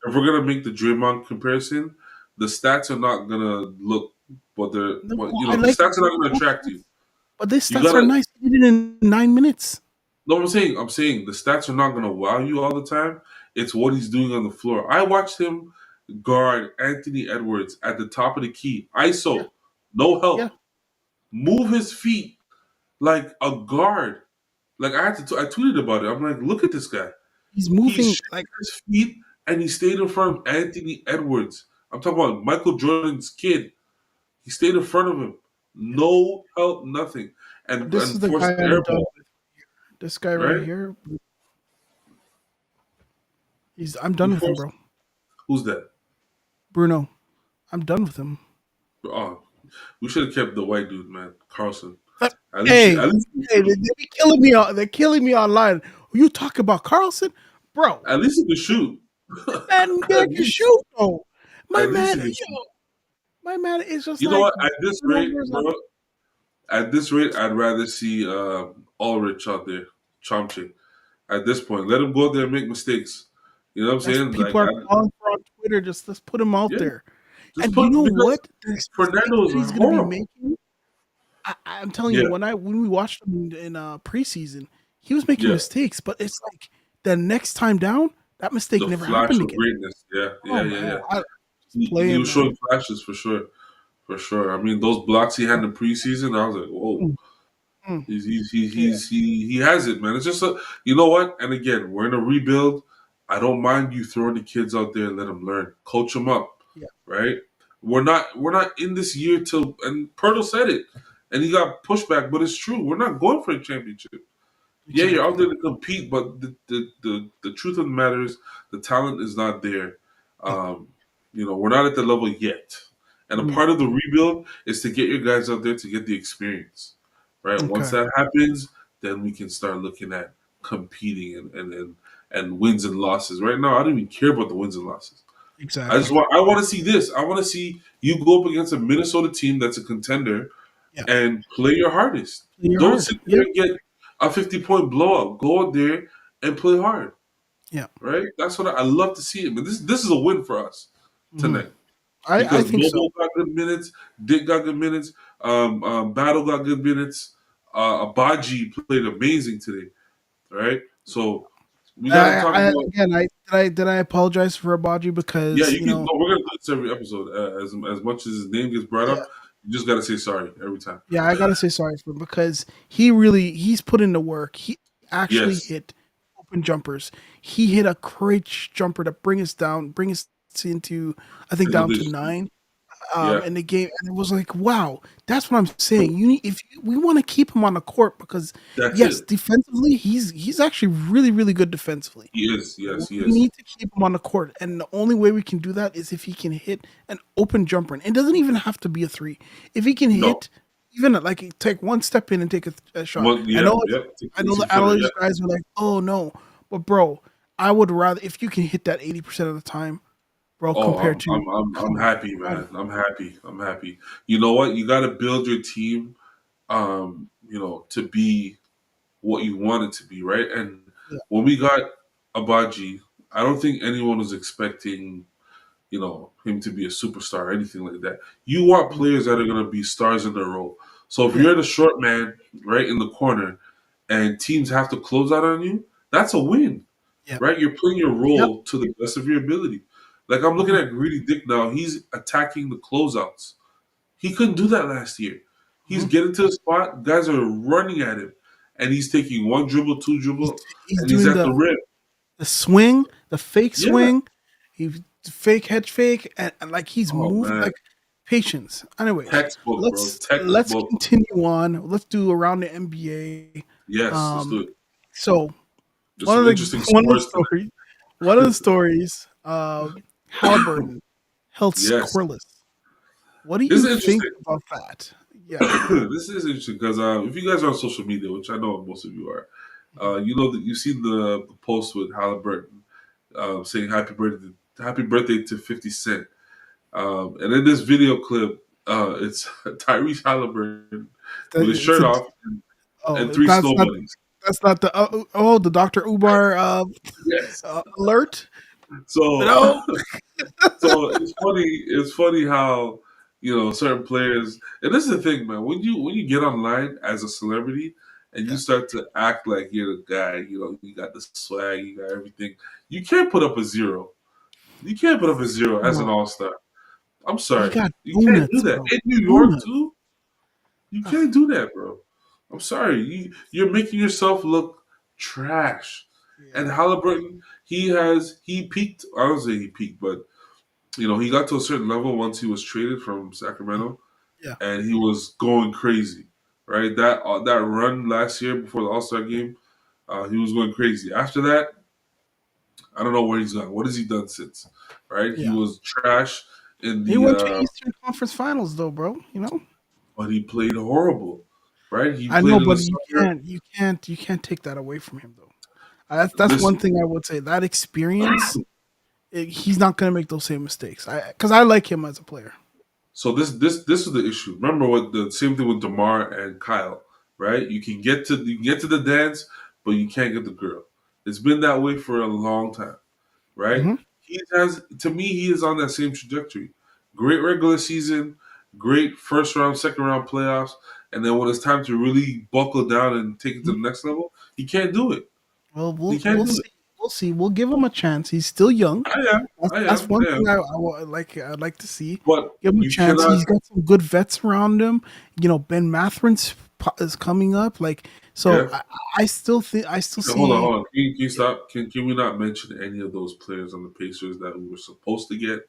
if we're gonna make the Draymond comparison, the stats are not gonna look what they're No, what I the like stats are not gonna attract you. but these You stats are gotta nice. He did it in 9 minutes. No, I'm saying the stats are not going to wow you all the time. It's what he's doing on the floor. I watched him guard Anthony Edwards at the top of the key, Yeah, ISO, no yeah. help, move his feet like a guard. Like I tweeted about it. I'm like, look at this guy. He's He moving shifted like his feet and he stayed in front of Anthony Edwards. I'm talking about Michael Jordan's kid. He stayed in front of him, no help, nothing, this is and the forced guy the air I'm done ball. with. This guy right Right? here, I'm He done with him, forced. bro. Who's that? Bruno. I'm done with him. Oh, we should have kept the white dude, man, Carlson. Uh, At least, Hey, at least, he hey, shoot. they be killing me. They're killing me online. You talk about Carlson, bro. At least he can shoot. Man, at man can least, shoot though. My at least man, he can shoot. my man is just You know like what? At this rate, numbers bro. At this rate, I'd rather see Ulrich out there, Chomche. At this point, let him go out there and make mistakes. You know what I'm that's what saying? Like, people are calling for on Twitter. Just let's put him out yeah, there. just And you put know because what? The mistakes Fernando is that he's going to be horrible. making. I'm telling you, Yeah, when we watched him in preseason, he was making yeah. mistakes, but it's like the next time down, that mistake The never flash happened of again. greatness. Yeah, Oh yeah, yeah, man, yeah. just He playing, was man. showing flashes for sure, for sure. I mean, those blocks he had in the preseason, I was like, whoa. Mm, mm. Yeah, He has it, man. It's just you know what? And again, we're in a rebuild. I don't mind you throwing the kids out there and let them learn, coach them up, yeah, right? We're not in this year till and Pirtle said it, and he got pushback, but it's true. We're not going for a championship. Yeah, you're out exactly. there to compete, but the truth of the matter is the talent is not there. Yeah. Um, we're not at the level yet. And a Mm, part of the rebuild is to get your guys out there to get the experience. Right? Once okay. that happens, then we can start looking at competing and wins and losses. Right now, I don't even care about the wins and losses. Exactly. I want to see this. I want to see you go up against a Minnesota team that's a contender Yeah. and play your hardest. Play Don't hard. sit there Yeah. and get a 50-point blowout. Go out there and play hard. Yeah. Right? That's what I love to see it. But this is a win for us Hmm. tonight I because think so. Bobo got good minutes, Dick got good minutes, Battle got good minutes, Abaji played amazing today. Right? So we got to talk about. Again, I apologize for Abaji Yeah, because you can. No, we're gonna do this every episode. As much as his name gets brought yeah, up, you just gotta say sorry every time. yeah, I gotta say sorry for him because he's put in the work. He actually Yes, hit open jumpers. He hit a great jumper to bring us down, bring us into, I think, Single down to digits. 9 Yeah. in the game, and it was like, wow, that's what I'm saying. You need if we want to keep him on the court because That's yes, it. defensively, he's actually really really good defensively. He is. Yes, he We is. need to keep him on the court, and the only way we can do that is if he can hit an open jumper. And it doesn't even have to be a three. If he can No. hit, even like take one step in and take a shot. One. Yeah. Yeah. I know Six the footer. Yeah. analytics guys are like, oh no, but bro, I would rather if you can hit that 80% of the time, bro, Oh, compared to I'm come happy, on. man. I'm happy. I'm happy. You know what? You got to build your team, to be what you want it to be, right? And Yeah, when we got Abaji, I don't think anyone was expecting, him to be a superstar or anything like that. You want players that are going to be stars in their role. So if yeah, you're the short man, right, in the corner, and teams have to close out on you, that's a win, yeah, right? You're playing your yep. role to the best of your ability. Like I'm looking Mhm, at Greedy Dick now. He's attacking the closeouts. He couldn't do that last year. He's mhm. getting to the spot. Guys are running at him, and he's taking one dribble, two He's dribble, he's and he's doing at the rim. the swing, the fake Yeah. swing, he fake head fake, and like he's Oh moving man, like patience. Anyways, textbook, bro. let's Textbook. continue on. Let's do around the NBA. Yes, let's Um, do it. so There's one of some the interesting one of the scores tonight. stories, one of the stories, Halliburton held Yes, scoreless. What do this you is think interesting. about that? Yeah. This is interesting because if you guys are on social media, which I know most of you are, you know that you've seen the post with Halliburton saying happy birthday to 50 Cent. And in this video clip, it's Tyrese Halliburton with his It's shirt a off and oh three snow bunnies. that's not the the Dr. Umar Yes. alert. So No. so it's funny. It's funny how certain players. And this is the thing, man. When you get online as a celebrity and you Yeah. start to act like you're the guy, you got the swag, you got everything. You can't put up a zero. You can't put up a zero as No. an all star. I'm He sorry. got You can't do donuts, that bro. in New York Donuts. too. You Ugh, can't do that, bro. I'm sorry. You're making yourself look trash. And yeah. Halliburton, he peaked. I don't say he peaked, but he got to a certain level once he was traded from Sacramento, Yeah. and he was going crazy. Right, that run last year before the All Star game, he was going crazy. After that, I don't know where he's gone. What has he done since? Right, he Yeah. was trash in He the, went to Eastern Conference Finals though, bro. You know? but he played horrible. Right, he I played know, in the but summer. you can't take that away from him though. That's one Listen, thing I would say. That experience, he's not gonna make those same mistakes. Because I like him as a player. so this is the issue. Remember what the same thing with Demar and Kyle, right? You can get to the dance, but you can't get the girl. It's been that way for a long time, right? Hmm. He has to me, he is on that same trajectory. Great regular season, great first round, second round playoffs, and then when it's time to really buckle down and take it to the next level, he can't do it. Well, He can't we'll do see. it. We'll see. We'll give him a chance. He's still young. I am, I That's am, one I thing am. I'd like to see. But Give him a you chance. cannot. He's got some good vets around him. Ben Matherin's is coming up. Like so, Yeah. I still Okay, hold on, see. hold on. Can you stop? Can we not mention any of those players on the Pacers that we were supposed to get?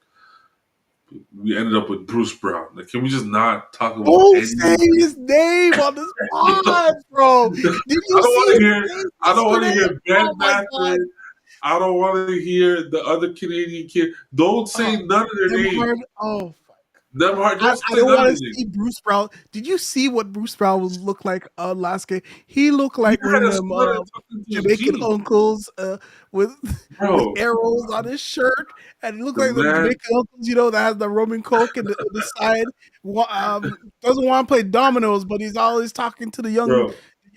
We ended up with Bruce Brown. Like, can we just not talk about Don't say any? his name on this I pod, bro. Did you don't see want to his hear. face I don't want to yesterday? hear Oh Ben my god. Matthews. I don't want to hear the other Canadian kid. Don't Oh, say none of their Nemhard. names. Oh, Never. Don't I say don't none of want their to names. see Bruce Brown. Did you see what Bruce Brown would look like last game? He looked He like one had of a them sweater tucked into his Jamaican jeans, uncles with with bro. arrows on his shirt, and it looked The like them man, Jamaican uncles, that has the rum and coke in the side. Doesn't want to play dominoes, but he's always talking to the bro.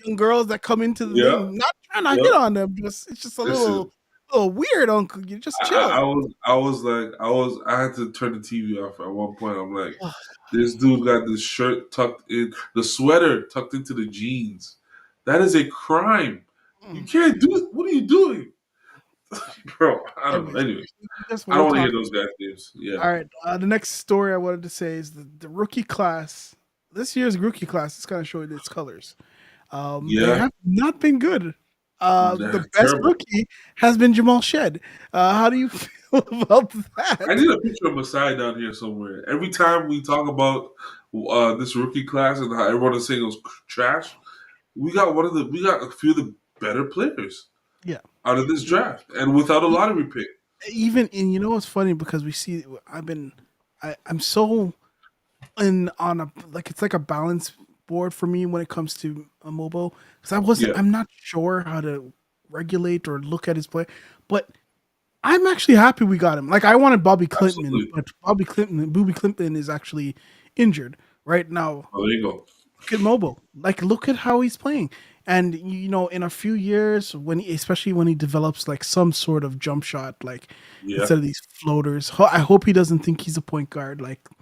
young girls that come into the Yep, thing. Not trying to hit yep. on them, just it's just a Listen, little weird, uncle. You just I chill. was like, I had to turn the TV off at one point. I'm like, this dude got the shirt tucked in, the sweater tucked into the jeans. That is a crime. You Mm. can't do it. What are you doing, bro? I don't know. Anyways, Anyways, we just I don't won't want to hear talk. those guys' names. Yeah, All right. The next story I wanted to say is the rookie class. This year's rookie class is kind of showing its colors. They yeah. have not been good. The best Terrible. rookie has been Jamal Shed. How do you feel about I that? need a picture of Masai down here somewhere. Every time we talk about this rookie class and how everyone is saying it was trash, we got a few of the better players Yeah. out of this draft, and without a E- lottery pick. Even and you know what's funny because we see I'm so in on a like it's like a balance board for me when it comes to a mobile because Yeah, I'm not sure how to regulate or look at his play, but I'm actually happy we got him. Like I wanted Bobby Clinton, absolutely. but Bobby Clinton is actually injured right now. Oh, there you go. Look at mobile. Like look at how he's playing. And you know, in a few years, especially when he develops like some sort of jump shot, like Yeah, instead of these floaters, I hope he doesn't think he's a point guard.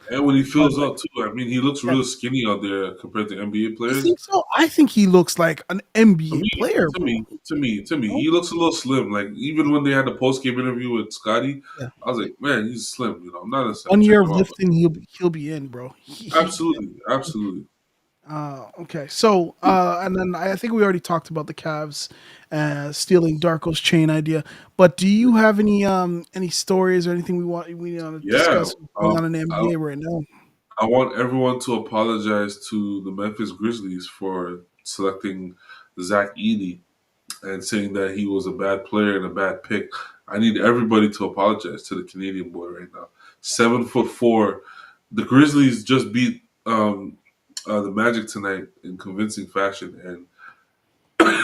and when he But fills out too, I mean, he looks yeah, real skinny out there compared to NBA you players. think so? I think he looks like an To NBA me, player, to bro. me, to me, No? he looks a little slim. Like even when they had the post game interview with Scotty, Yeah. I was like, man, he's slim. I'm not necessarily One year checking of him out, lifting, he'll be in, bro. absolutely, absolutely. Okay. So, and then I think we already talked about the Cavs stealing Darko's chain idea. But do you have any stories or anything we want to Yeah, discuss going on in the I, NBA right now? I want everyone to apologize to the Memphis Grizzlies for selecting Zach Edey and saying that he was a bad player and a bad pick. I need everybody to apologize to the Canadian boy right now. 7'4". The Grizzlies just beat the Magic tonight in convincing fashion, and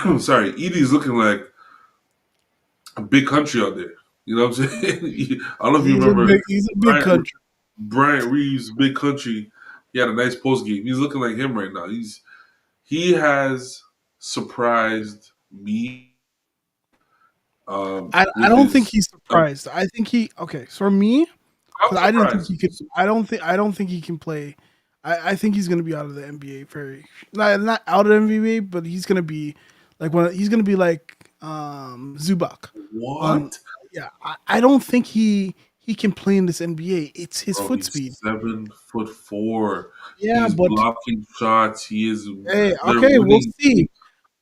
I'm sorry, Edie's looking like a big country out there. You know what I'm saying? I don't know if you remember He's a big Bryant, country. Bryant Reeves, big country. He had a nice post game. He's looking like him right now. He has surprised me I with don't think his. he's surprised. I think okay. So for me, I'm because I didn't think surprised. he could. I don't think he can play. I think he's going to be out of the NBA very not out of the NBA, but he's going to be like he's going to be like Zubac on. What? Yeah, I don't think he can play in this NBA. It's his Bro, foot he's speed. 7'4". Yeah, He's but blocking shots. He is. hey, They're okay, we'll winning see.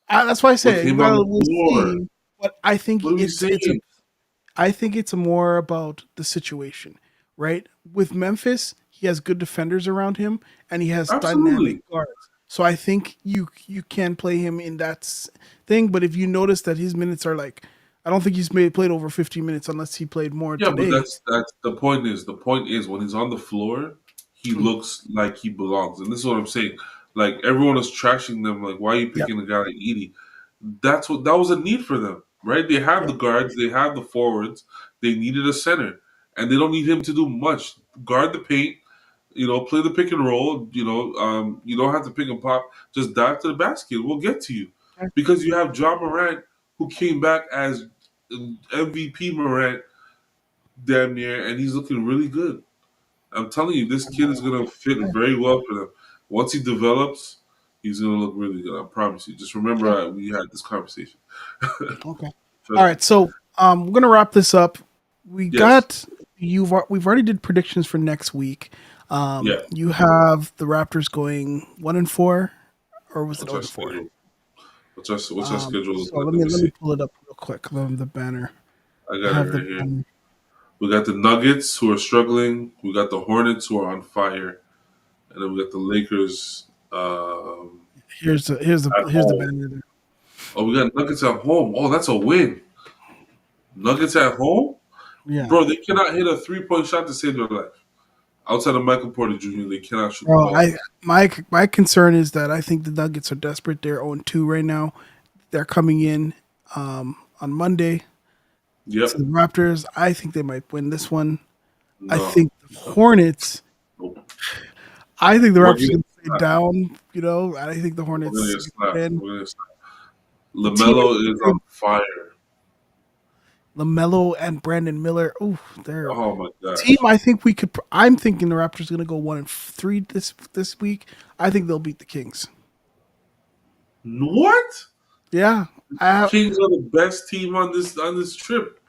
That's why I with say him on the we'll floor. see. But I think What are we saying? I think it's more about the situation, right? With Memphis, he has good defenders around him, and he has dynamic Absolutely. guards. So I think you can play him in that thing. But if you notice that his minutes are like, I don't think played over 15 minutes unless he played more Yeah, but today. that's the point is when he's on the floor, he Mm, looks like he belongs, and this is what I'm saying. Like everyone is trashing them. Like, why are you yep, picking a guy like Edie? That was a need for them, right? They have yep, the guards, they have the forwards. They needed a center, and they don't need him to do much. Guard the paint, play the pick and roll. You don't have to pick and pop. Just dive to the basket. We'll get to you because you have John Morant who came back as MVP Morant damn near, and he's looking really good. I'm telling you, this kid is gonna fit very well for them. Once he develops, he's gonna look really good. I promise you. Just remember okay, we had this conversation. okay. All Trust me. right, so we're gonna wrap this up. We Yes. got we've already did predictions for next week. Yeah. You have the Raptors going 1-4, or was it What's zero our to 4? schedule? What's our schedule look So like? Let me let me see. pull it up real quick. The banner. I I got it have the right here. banner. We got the Nuggets who are struggling. We got the Hornets who are on fire, and then we got the Lakers at Here's the home. banner there. Oh, we got Nuggets at home. Oh, that's a win. Nuggets at home, Yeah, bro. They cannot hit a 3-point shot to save their life. Outside of Michael Porter Jr., they cannot shoot the bro. ball. My concern is that I think the Nuggets are desperate. They're 0-2 right now. They're coming in on Monday to Yep. the Raptors. I think they might win this one. I No. think the Hornets. Nope. I think the We're Raptors gonna going to stay slap. down. You know, and I think the We're gonna Hornets get slapped. win. We're gonna get slapped. The team I LaMelo think is on fire. Lamelo and Brandon Miller. Ooh, they're Oh my team. gosh. I think we could. I'm thinking the Raptors are going to go 1-3 this week. I think they'll beat the Kings. What? Yeah, I Kings are the best team on this trip,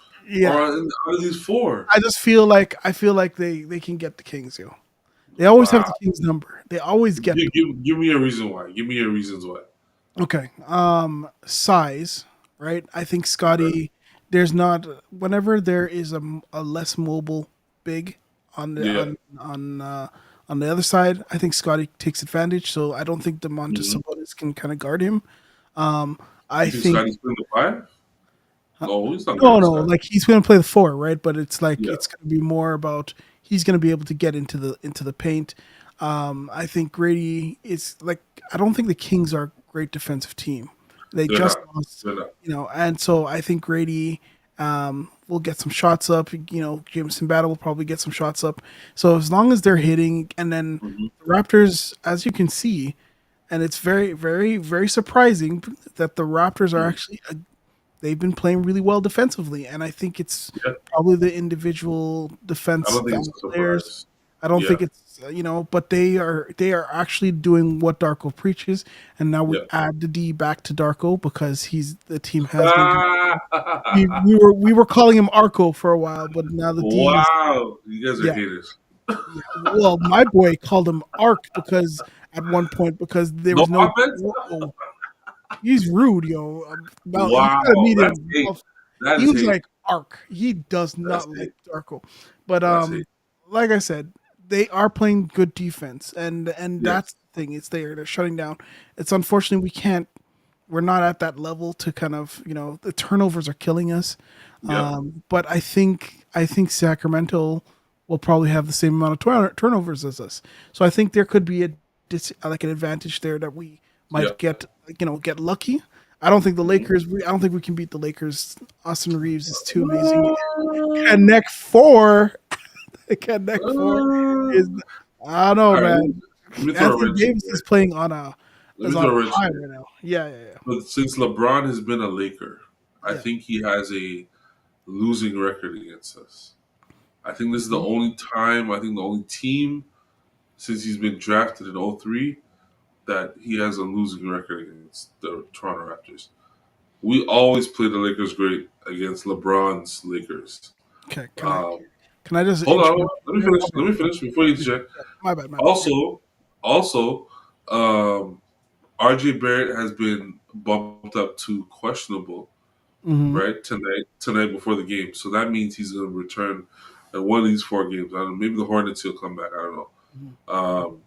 or yeah. out of these four. I just feel like they can get the Kings. Yo, they always have Wow. the Kings number. They always get them. Give me a reason why. Give me your reasons why. Okay. Size. right? I think Right. Scotty. There's not whenever there is a less mobile big on the Yeah. on the other side. I think Scotty takes advantage. So I don't think Demontis Hmm. Sabonis can kind of guard him. Um, I You think think Scotty's playing the five? uh, No, he's not no, guarding no, Scotty. like he's going to play the four, right? But it's like Yeah. it's going to be more about he's going to be able to get into the paint. I think Grady is like I don't think the Kings are a great defensive team. They They're just not. lost, They're not. and so I think Grady will get some shots up. Jameson Battle will probably get some shots up. So as long as they're hitting, and then Hmm. the Raptors, as you can see, and it's very, very, very surprising that the Raptors are Hmm. actually they've been playing really well defensively, and I think it's Yeah. probably the individual I defense don't think it's a players. surprise. I don't Yeah. think it's but they are actually doing what Darko preaches, and now we Yeah. add the D back to Darko because he's the team has been good. We were calling him Arco for a while, but now the D is Wow. You guys are yeah, haters. yeah. Well, my boy called him Arc because at one point because there No was no offense. oh, he's rude, yo. About you gotta Wow. meet That's him. hate. That He is was hate. like Arc. He does That's not like hate. Darko. But That's hate. like I said, they are playing good defense and Yes. that's the thing. It's there. They're shutting down. It's unfortunately we're not at that level to kind of, the turnovers are killing us. Yep. But I think Sacramento will probably have the same amount of turnovers as us. So I think there could be like an advantage there that we might Yep. get lucky. I don't think the Lakers. I don't think we can beat the Lakers. Austin Reeves is too amazing. Connect four. Connect four is. I don't know, All right. man. Let me throw a Anthony wrench in Davis there. is playing on a Let is me on throw a a wrench in high there. right now. Yeah, yeah, But since LeBron has been a Laker, I yeah, think he has a losing record against us. I think this is the yeah. only time, I think the only team since he's been drafted in '03 that he has a losing record against the Toronto Raptors. We always play the Lakers great against LeBron's Lakers. Okay, Um, can I just hold on, interrupt let me you there? finish. Okay, Let me finish before you interject. yeah, my bad, my bad. Also, um, RJ Barrett has been bumped up to questionable Mm-hmm. right tonight before the game. So that means he's going to return at one of these four games. I don't know. Maybe the Hornets will come back. I don't know. Um,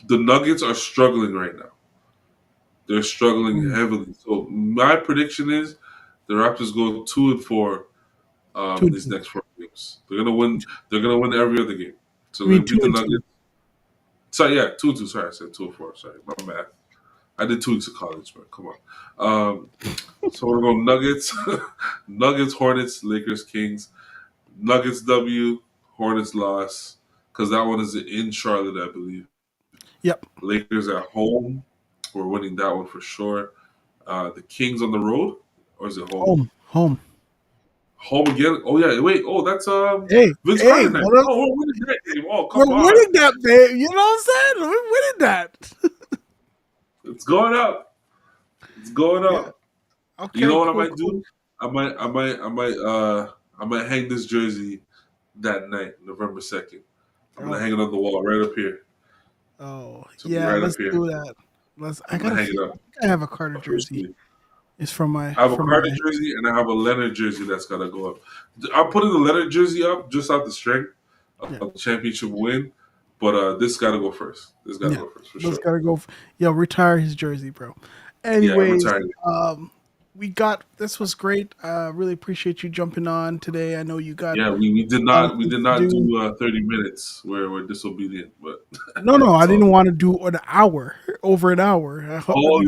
the Nuggets are struggling right now. They're struggling Mm-hmm. heavily. So my prediction is the Raptors go 2-4 Two and these two. next four games. They're gonna win. They're gonna win every other game. So You they mean two beat the and two? Nuggets. Sorry, yeah, 2-2. Sorry, I said 2-4. Sorry, my math. I did 2 weeks of college, man. Come on. Um, so we're going Nuggets, Nuggets, Hornets, Lakers, Kings. Nuggets W, Hornets loss because that one is in Charlotte, I believe. Yep. Lakers at home, we're winning that one for sure. The Kings on the road, or is it home? Home, home. Home again? Oh yeah, wait. Oh, that's Hey, Vince hey, Carter night. what else? Oh, we're winning that game. Oh, We're come on, winning that, babe. You know what I'm saying? We're winning that. it's going up. It's going Yeah. up. You Okay. know what I Cool. might Cool. do? I might hang this jersey that night, November 2nd. I'm gonna Oh. hang it on the wall right up here. Oh. So be Yeah. right up Let's here. do that. I I'm gonna gotta hang it feel. I up think I have a Carter jersey. officially. It's from my I have a from Carter my. jersey and I have a Leonard jersey that's gotta go up. I'm putting the Leonard jersey up just out the strength Yeah. of the championship win, but this gotta go first. This gotta Yeah. go first for Let's sure. gotta go. Yo, retire his jersey, bro. Yeah, I'm Anyways, retiring. we got this was great. Really appreciate you jumping on today. I know you got Yeah, we did a lot of not we things did to not do. do 30 minutes where we're disobedient, but No, no, I it's all didn't good. want to do an hour, over an hour. Oh,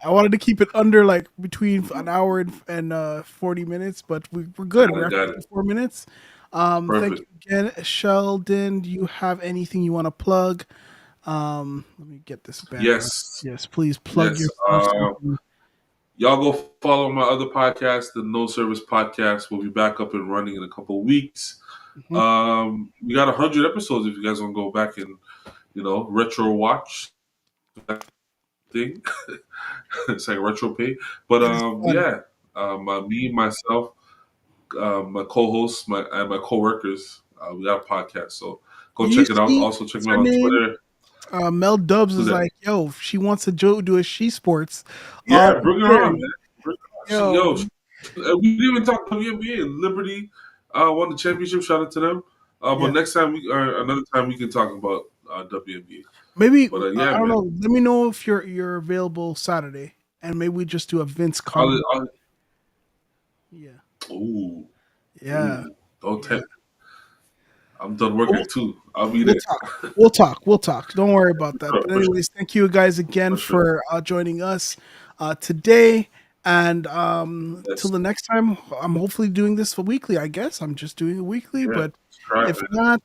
I wanted to keep it under like between an hour and 40 minutes, but we're good. got We're it, at got it. 54 minutes. Thank Perfect. you again, Sheldon. Do you have anything you want to plug? Let me get this banner. Yes, Yes, please plug yes. yourself. So Y'all go follow my other podcast, the No Service Podcast. We'll be back up and running in a couple of weeks. Mhm. We got 100 episodes if you guys want to go back and retro watch that thing. It's like retro pay. But It is fun. yeah, me myself, my co-hosts, and my co-workers, we got a podcast. So go You check it out. see, Also check what's me her out on name? Twitter. Mel Dubs Who's is that? like, yo, if she wants to do a she sports. Yeah, She's bring her there. on, man. Yo, we didn't even talk WNBA. Liberty won the championship. Shout out to them. But yeah. next time, or another time, we can talk about WNBA. Maybe But I yeah, don't man. know. Let me know if you're available Saturday, and maybe we just do a Vince I'll, Carter. I'll, Yeah, ooh, yeah, ooh. Don't yeah. tempt. I'm done We'll, working too. I'll be we'll there. talk. We'll talk. We'll talk. Don't worry about that. For But sure. anyways, thank you guys again For sure. for joining us today. And till Yes. the next time, I'm hopefully doing this for weekly. I guess I'm just doing it weekly. Yeah. But Try, if man.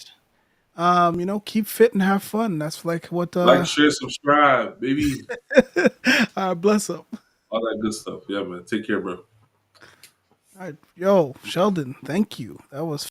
not, keep fit and have fun. That's like what. Like, share, subscribe, baby. Bless up. All that good stuff. Yeah, man. Take care, bro. All right, yo, Sheldon. Thank you. That was